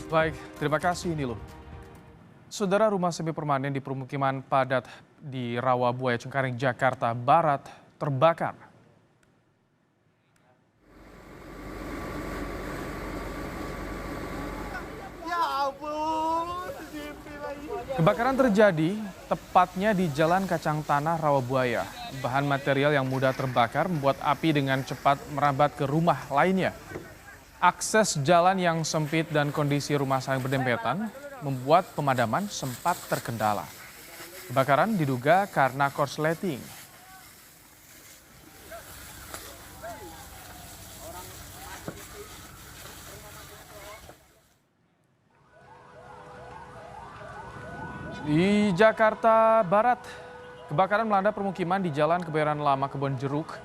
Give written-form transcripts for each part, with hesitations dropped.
Baik, terima kasih Nilo. Saudara, rumah semi permanen di permukiman padat di Rawabuaya Cengkareng, Jakarta Barat terbakar. Ya ampun, mimpi lagi. Kebakaran terjadi tepatnya di Jalan Kacang Tanah Rawabuaya. Bahan material yang mudah terbakar membuat api dengan cepat merambat ke rumah lainnya. Akses jalan yang sempit dan kondisi rumah saling berdempetan membuat pemadaman sempat terkendala. Kebakaran diduga karena korsleting. Di Jakarta Barat, kebakaran melanda permukiman di Jalan Kebayoran Lama Kebon Jeruk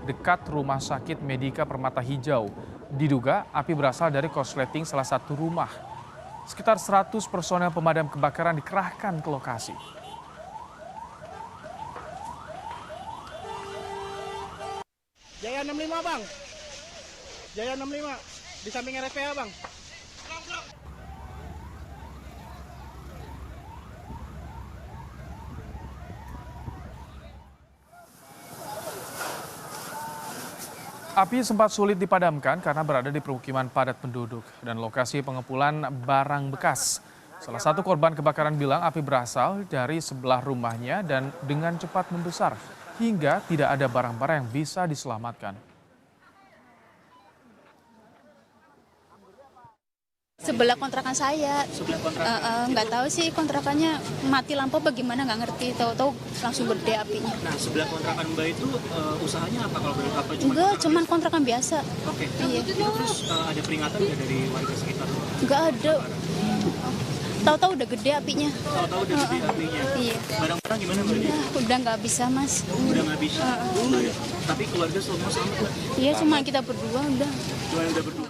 dekat Rumah Sakit Medika Permata Hijau. Diduga api berasal dari korsleting salah satu rumah. Sekitar 100 personel pemadam kebakaran dikerahkan ke lokasi. Jaya 65 bang, Jaya 65 di samping RSPA bang. Api sempat sulit dipadamkan karena berada di permukiman padat penduduk dan lokasi pengepulان barang bekas. Salah satu korban kebakaran bilang api berasal dari sebelah rumahnya dan dengan cepat membesar hingga tidak ada barang-barang yang bisa diselamatkan. Sebelah kontrakan saya. Nggak tahu sih kontrakannya mati lampu bagaimana nggak ngerti. Tahu-tahu langsung gede apinya. Nah, sebelah kontrakan Mbak itu usahanya apa kalau boleh apa cuma Enggak, cuman kontrakan biasa. Oke. Iya. Itu terus ada peringatan nggak dari warga sekitar? Nggak ada. Tahu-tahu udah gede apinya. Tahu-tahu udah gede apinya. Iya. Barang-barang gimana Mbak? Ya, udah nggak bisa mas. Udah nggak bisa. Tapi keluarga semua sama Mbak? Iya, cuma kita berdua udah. Cuma udah berdua.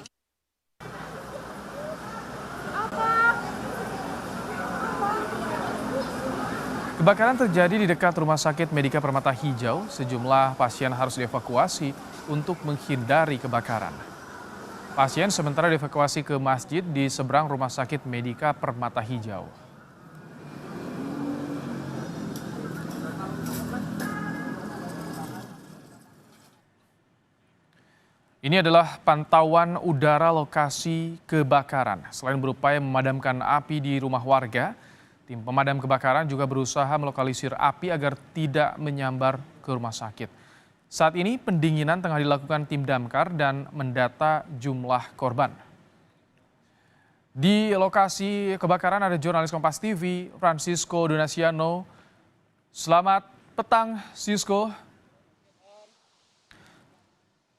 Kebakaran terjadi di dekat Rumah Sakit Medika Permata Hijau. Sejumlah pasien harus dievakuasi untuk menghindari kebakaran. Pasien sementara dievakuasi ke masjid di seberang Rumah Sakit Medika Permata Hijau. Ini adalah pantauan udara lokasi kebakaran. Selain berupaya memadamkan api di rumah warga, tim pemadam kebakaran juga berusaha melokalisir api agar tidak menyambar ke rumah sakit. Saat ini pendinginan tengah dilakukan tim damkar dan mendata jumlah korban. Di lokasi kebakaran ada jurnalis Kompas TV, Francisco Donasiano. Selamat petang, Cisco.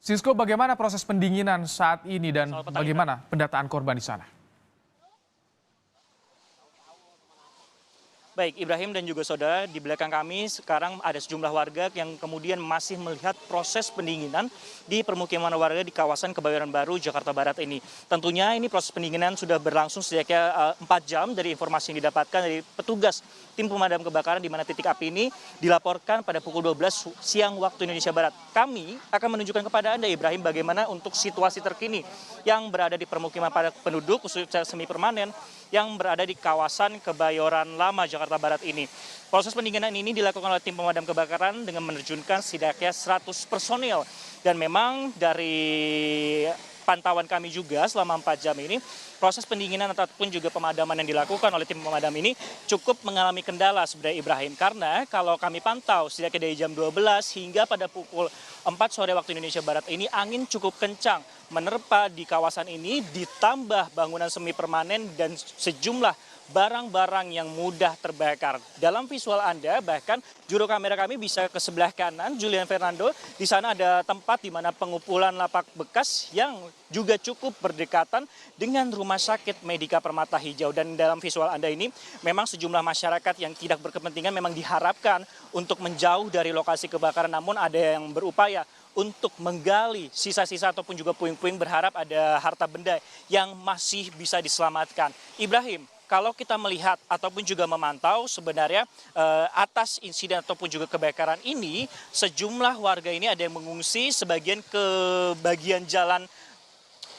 Cisco, bagaimana proses pendinginan saat ini dan bagaimana pendataan korban di sana? Baik, Ibrahim dan juga saudara, di belakang kami sekarang ada sejumlah warga yang kemudian masih melihat proses pendinginan di permukiman warga di kawasan Kebayoran Baru, Jakarta Barat ini. Tentunya ini proses pendinginan sudah berlangsung sejak 4 jam dari informasi yang didapatkan dari petugas tim pemadam kebakaran di mana titik api ini dilaporkan pada pukul 12 siang waktu Indonesia Barat. Kami akan menunjukkan kepada Anda, Ibrahim, bagaimana untuk situasi terkini yang berada di permukiman padat penduduk khususnya semi permanen yang berada di kawasan Kebayoran Lama, Jakarta Barat ini. Proses pendinginan ini dilakukan oleh tim pemadam kebakaran dengan menerjunkan setidaknya 100 personil. Dan memang dari pantauan kami juga selama 4 jam ini, proses pendinginan ataupun juga pemadaman yang dilakukan oleh tim pemadam ini cukup mengalami kendala sebenarnya, Ibrahim. Karena kalau kami pantau setidaknya dari jam 12 hingga pada pukul 4 sore waktu Indonesia Barat ini angin cukup kencang menerpa di kawasan ini, ditambah bangunan semi permanen dan sejumlah barang-barang yang mudah terbakar. Dalam visual Anda, bahkan juru kamera kami bisa ke sebelah kanan, Julian Fernando. Di sana ada tempat di mana pengumpulan lapak bekas yang juga cukup berdekatan dengan Rumah Sakit Medika Permata Hijau. Dan dalam visual Anda ini, memang sejumlah masyarakat yang tidak berkepentingan memang diharapkan untuk menjauh dari lokasi kebakaran. Namun ada yang berupaya untuk menggali sisa-sisa ataupun juga puing-puing, berharap ada harta benda yang masih bisa diselamatkan. Ibrahim, kalau kita melihat ataupun juga memantau sebenarnya atas insiden ataupun juga kebakaran ini, sejumlah warga ini ada yang mengungsi sebagian ke bagian jalan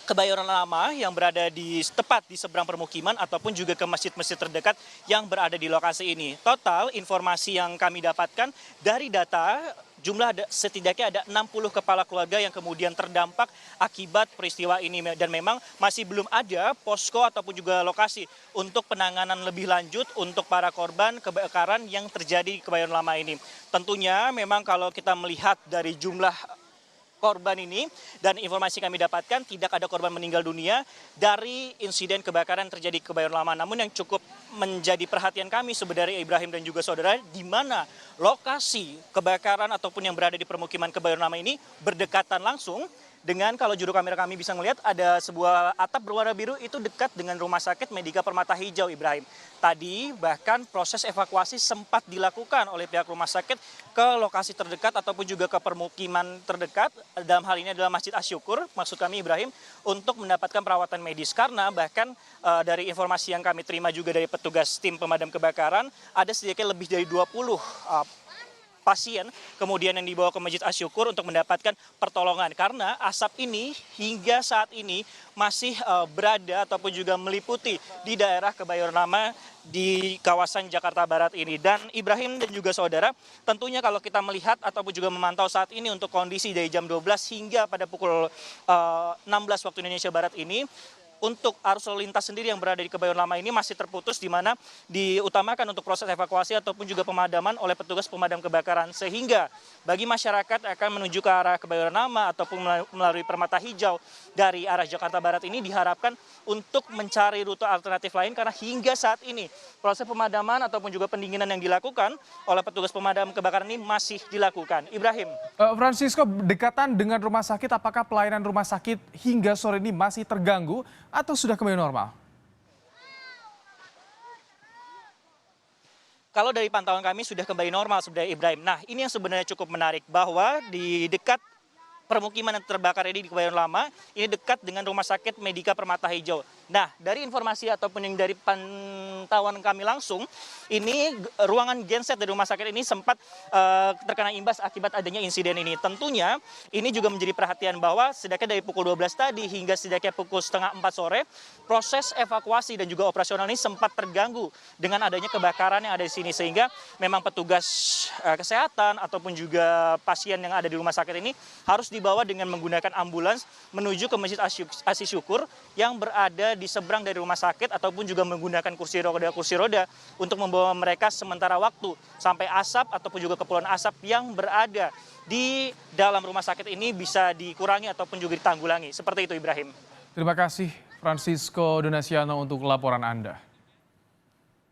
Kebayoran Lama yang berada tepat di seberang permukiman ataupun juga ke masjid-masjid terdekat yang berada di lokasi ini. Total informasi yang kami dapatkan dari data setidaknya ada 60 kepala keluarga yang kemudian terdampak akibat peristiwa ini dan memang masih belum ada posko ataupun juga lokasi untuk penanganan lebih lanjut untuk para korban kebakaran yang terjadi di Kebayoran Lama ini. Tentunya memang kalau kita melihat dari jumlah korban ini dan informasi kami dapatkan tidak ada korban meninggal dunia dari insiden kebakaran terjadi di Kebayoran Lama. Namun yang cukup menjadi perhatian kami sebenarnya Ibrahim dan juga saudara, di mana lokasi kebakaran ataupun yang berada di permukiman Kebayoran Lama ini berdekatan langsung dengan, kalau juru kamera kami bisa melihat, ada sebuah atap berwarna biru itu dekat dengan Rumah Sakit Medika Permata Hijau, Ibrahim. Tadi bahkan proses evakuasi sempat dilakukan oleh pihak rumah sakit ke lokasi terdekat ataupun juga ke permukiman terdekat. Dalam hal ini adalah Masjid Asy-Syukur, maksud kami Ibrahim, untuk mendapatkan perawatan medis. Karena bahkan dari informasi yang kami terima juga dari petugas tim pemadam kebakaran, ada sedikitnya lebih dari 20 pasien kemudian yang dibawa ke Masjid Asy-Syukur untuk mendapatkan pertolongan karena asap ini hingga saat ini masih berada ataupun juga meliputi di daerah Kebayoran Lama di kawasan Jakarta Barat ini. Dan Ibrahim dan juga saudara, tentunya kalau kita melihat ataupun juga memantau saat ini untuk kondisi dari jam 12 hingga pada pukul 16 waktu Indonesia Barat ini, untuk arus lalu lintas sendiri yang berada di Kebayoran Lama ini masih terputus, di mana diutamakan untuk proses evakuasi ataupun juga pemadaman oleh petugas pemadam kebakaran. Sehingga bagi masyarakat akan menuju ke arah Kebayoran Lama ataupun melalui Permata Hijau dari arah Jakarta Barat ini diharapkan untuk mencari rute alternatif lain karena hingga saat ini proses pemadaman ataupun juga pendinginan yang dilakukan oleh petugas pemadam kebakaran ini masih dilakukan. Ibrahim. Francisco, dekatan dengan rumah sakit, apakah pelayanan rumah sakit hingga sore ini masih terganggu atau sudah kembali normal? Kalau dari pantauan kami sudah kembali normal sebenarnya Ibrahim. Nah, ini yang sebenarnya cukup menarik bahwa di dekat permukiman yang terbakar ini di Kebayoran Lama, ini dekat dengan Rumah Sakit Medika Permata Hijau. Nah, dari informasi ataupun yang dari pantauan kami langsung, ini ruangan genset dari rumah sakit ini sempat terkena imbas akibat adanya insiden ini. Tentunya ini juga menjadi perhatian bahwa setidaknya dari pukul 12 tadi hingga setidaknya pukul setengah 4 sore, proses evakuasi dan juga operasional ini sempat terganggu dengan adanya kebakaran yang ada di sini. Sehingga memang petugas kesehatan ataupun juga pasien yang ada di rumah sakit ini harus dibawa dengan menggunakan ambulans menuju ke Masjid Asy-Syukur yang berada di seberang dari rumah sakit ataupun juga menggunakan kursi roda untuk membawa mereka sementara waktu sampai asap ataupun juga kepulan asap yang berada di dalam rumah sakit ini bisa dikurangi ataupun juga ditanggulangi. Seperti itu Ibrahim. Terima kasih Francisco Donasiano untuk laporan Anda.